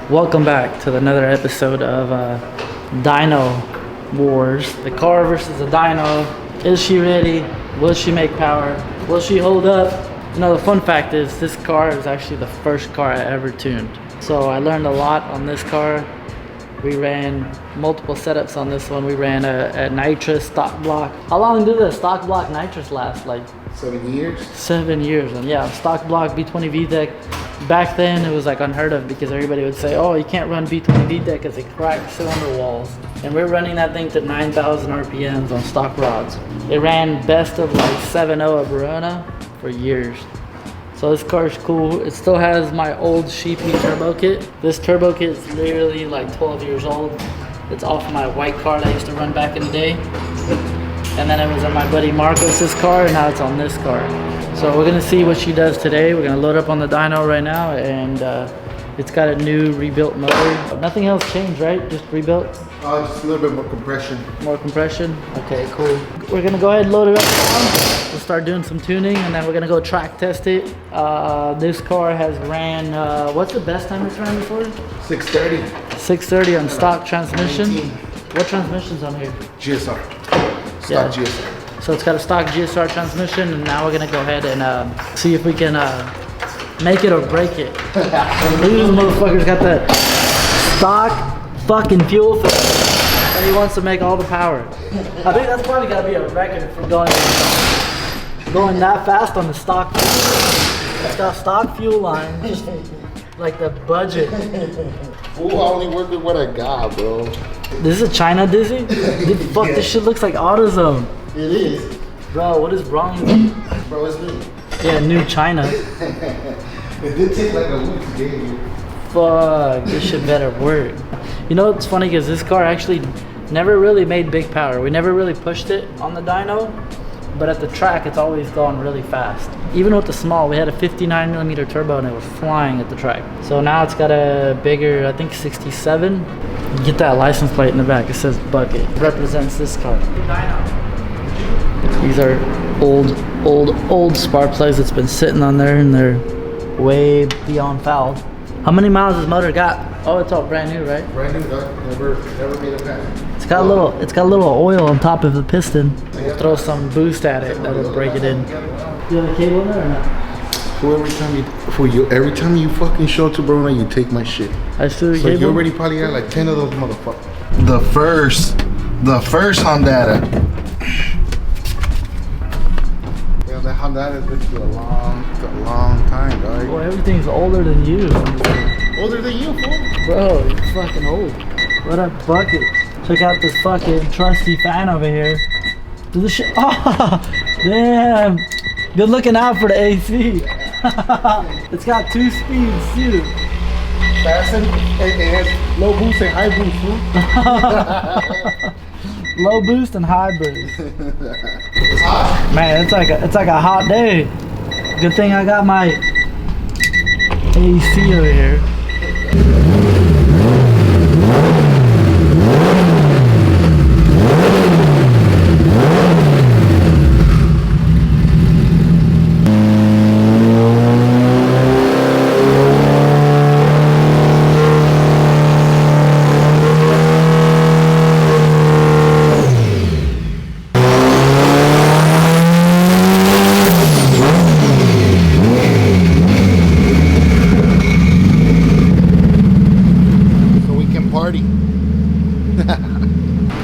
Welcome back to another episode of Dyno Wars. The car versus the dyno. Is she ready? Will she make power? Will she hold up? You know, the fun fact is this car is actually the first car I ever tuned. So I learned a lot on this car. We ran multiple setups on this one. We ran a nitrous stock block. How long did the stock block nitrous last? Like 7 years? 7 years. And yeah, stock block V20 VTEC. Back then it was like unheard of because everybody would say, oh, you can't run V20 VTEC because it cracks cylinder walls. And we're running that thing to 9,000 RPMs on stock rods. It ran best of like 7.0 at Verona for years. So this car is cool. It still has my old Sheepey turbo kit. This turbo kit is literally like 12 years old. It's off my white car that I used to run back in the day. And then it was on my buddy Marcos's car, and now it's on this car. So we're gonna see what she does today. We're gonna load up on the dyno right now, and it's got a new rebuilt motor. Nothing else changed, right? Just rebuilt? Just a little bit more compression. More compression? Okay, cool. We're gonna go ahead and load it up now. We'll start doing some tuning, and then we're gonna go track test it. This car has ran, what's the best time it's ran before? 630. 630 on stock transmission. 19. What transmission's on here? GSR. Yeah. Stock GSR. So it's got a stock GSR transmission, and now we're gonna go ahead and see if we can make it or break it. Look at this motherfucker's got that stock fucking fuel filter, and he wants to make all the power. I think that's probably gotta be a record for going that fast on the stock fuel. It's got stock fuel line, just like the budget. Fool, I only work with what I got, bro. This is a China Dizzy? Dude, fuck, this shit looks like AutoZone. It is. Bro, what is wrong with you? Bro, it's new. Yeah, new China. It did take like a week to get here. Fuck, this shit better work. You know what's funny is this car actually never really made big power. We never really pushed it on the dyno, but at the track it's always gone really fast. Even with the small, we had a 59mm turbo and it was flying at the track. So now it's got a bigger, I think 67. Get that license plate in the back, it says bucket. It represents this car. These are old spark plugs that's been sitting on there, and they're way beyond fouled. How many miles has motor got? Oh, it's all brand new, right? Brand new, dog. Never made a pass. It's got a little oil on top of the piston. We'll throw some boost at it, that'll break it in. Do you have a cable in there or not? Every time you fucking show up to Verona, you take my shit. I still So you already probably got like 10 of those motherfuckers. The first Honda. Yeah, that Honda has been through a long time, dog. Boy, everything's older than you. Older than you, fool. Bro, you're fucking old. What a bucket. Check out this fucking trusty fan over here. Do this shit. Oh, damn. Good looking out for the AC. It's got 2 speeds too. Fast and it has low boost and high boost, fool. Low boost and high boost. It's hot. Man, it's like a hot day. Good thing I got my AC over here.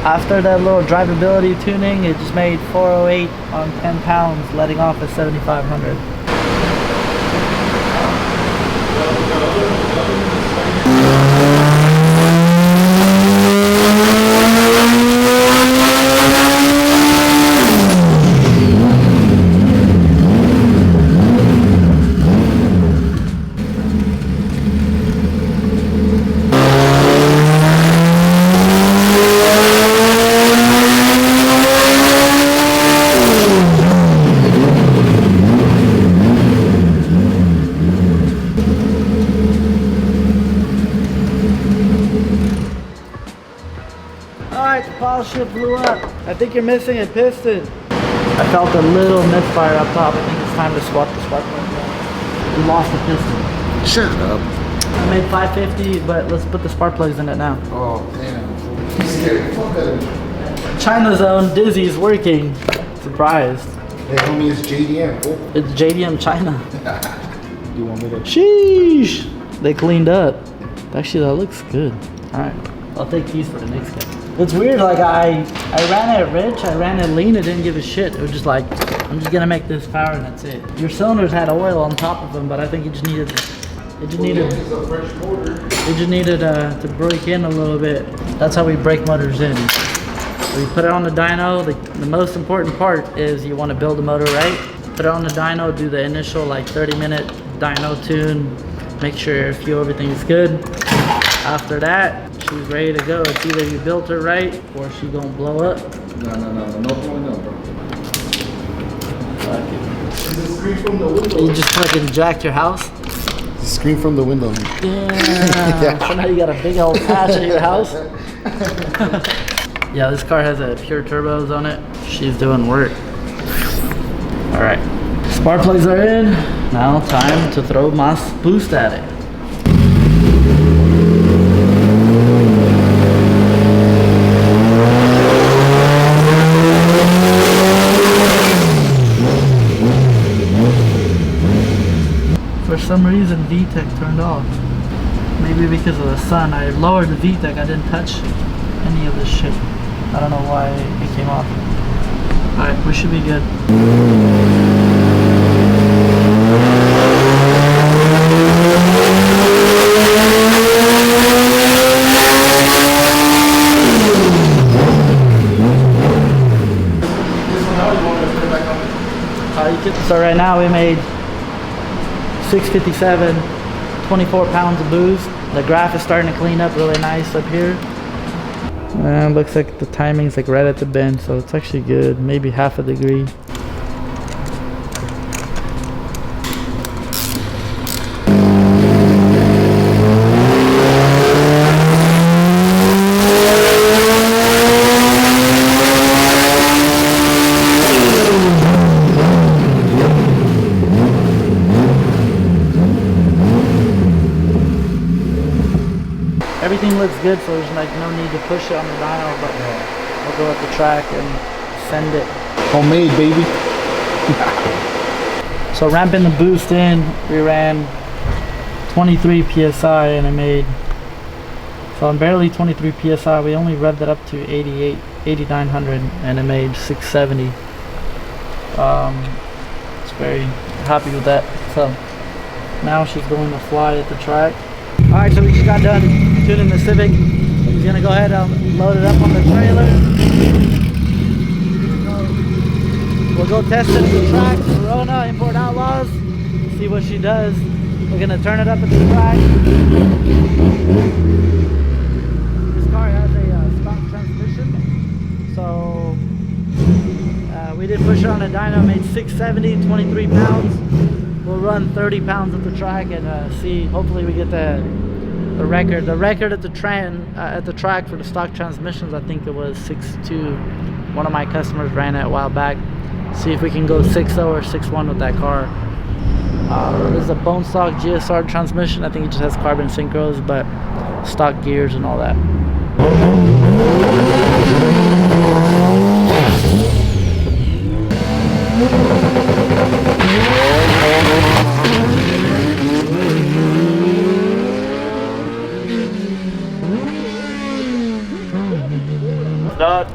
After that little drivability tuning, it just made 408 on 10 pounds, letting off at 7,500. Pile shift blew up. I think you're missing a piston. I felt a little misfire up top. I think it's time to swap the spark plug. We lost the piston. Shut up. I made 550, but let's put the spark plugs in it now. Oh, damn. You scared the fuck out of me. China's own Dizzy's working. Surprised. Hey, homie, it's JDM. Oh. It's JDM China. You want me to? Sheesh. They cleaned up. Actually, that looks good. All right, I'll take these for the next guy. It's weird, like I ran it rich, I ran it lean, it didn't give a shit. It was just like, I'm just gonna make this power and that's it. Your cylinders had oil on top of them, but I think it just needed to break in a little bit. That's how we break motors in. We put it on the dyno. The most important part is you want to build the motor right. Put it on the dyno, do the initial like 30-minute dyno tune, make sure fuel, everything's good. After that, she's ready to go. It's either you built her right or she gonna blow up. No blowing up, bro. Is the screen from the window? You just fucking jacked your house? The screen from the window. Yeah. So now you got a big old patch at your house. Yeah, this car has a pure turbos on it. She's doing work. All right, spark plugs are in. Now time to throw my boost at it. For some reason, VTEC turned off. Maybe because of the sun. I lowered the VTEC. I didn't touch any of this shit. I don't know why it came off. Alright, we should be good. So right now we made 657, 24 pounds of boost. The graph is starting to clean up really nice up here. And looks like the timing's like right at the bend, so it's actually good. Maybe half a degree. Everything looks good, so there's like no need to push it on the dyno, but we'll go at the track and send it. Homemade, baby. So ramping the boost in, we ran 23 PSI and it made, so on barely 23 PSI, we only revved it up to 8,900 and it made 670. It's very happy with that. So now she's going to fly at the track. Alright, so we just got done tuning the Civic. He's gonna go ahead and load it up on the trailer. We'll go test it at the track, Corona, Import Outlaws, see what she does. We're gonna turn it up at the track. This car has a stock transmission, so we did push it on a dyno, made 670, 23 pounds. We'll run 30 pounds at the track and see. Hopefully, we get the record. The record at the track for the stock transmissions, I think it was 6.2. One of my customers ran it a while back. See if we can go 6.0 or 6.1 with that car. This is a bone stock GSR transmission. I think it just has carbon synchros, but stock gears and all that.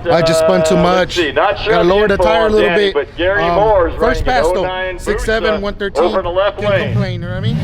I just spun too much. Not sure. Gotta lower the tire a little bit. But Gary Moore's first pass though. 6.7, 113. Over the left Can't lane. complain, you know what I mean?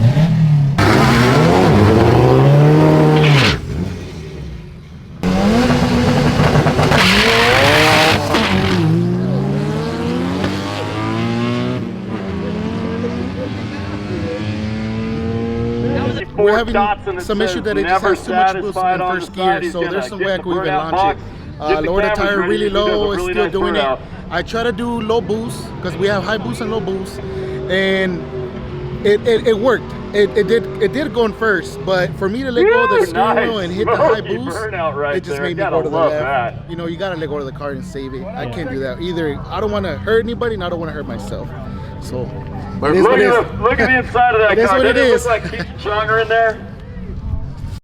We're having some issue that it just has too much boost in first gear, so there's some way I could even launch it. Lower the tire really low, it's still doing it. I try to do low boost because we have high boost and low boost, and it worked. It did go in first, but for me to let go of the steering wheel and hit the high boost, it just made me go to the left. You know, you gotta let go of the car and save it. I can't do that either. I don't want to hurt anybody, and I don't want to hurt myself. So. Look at the inside of that car. Doesn't it look like Cheech and Chong are in there?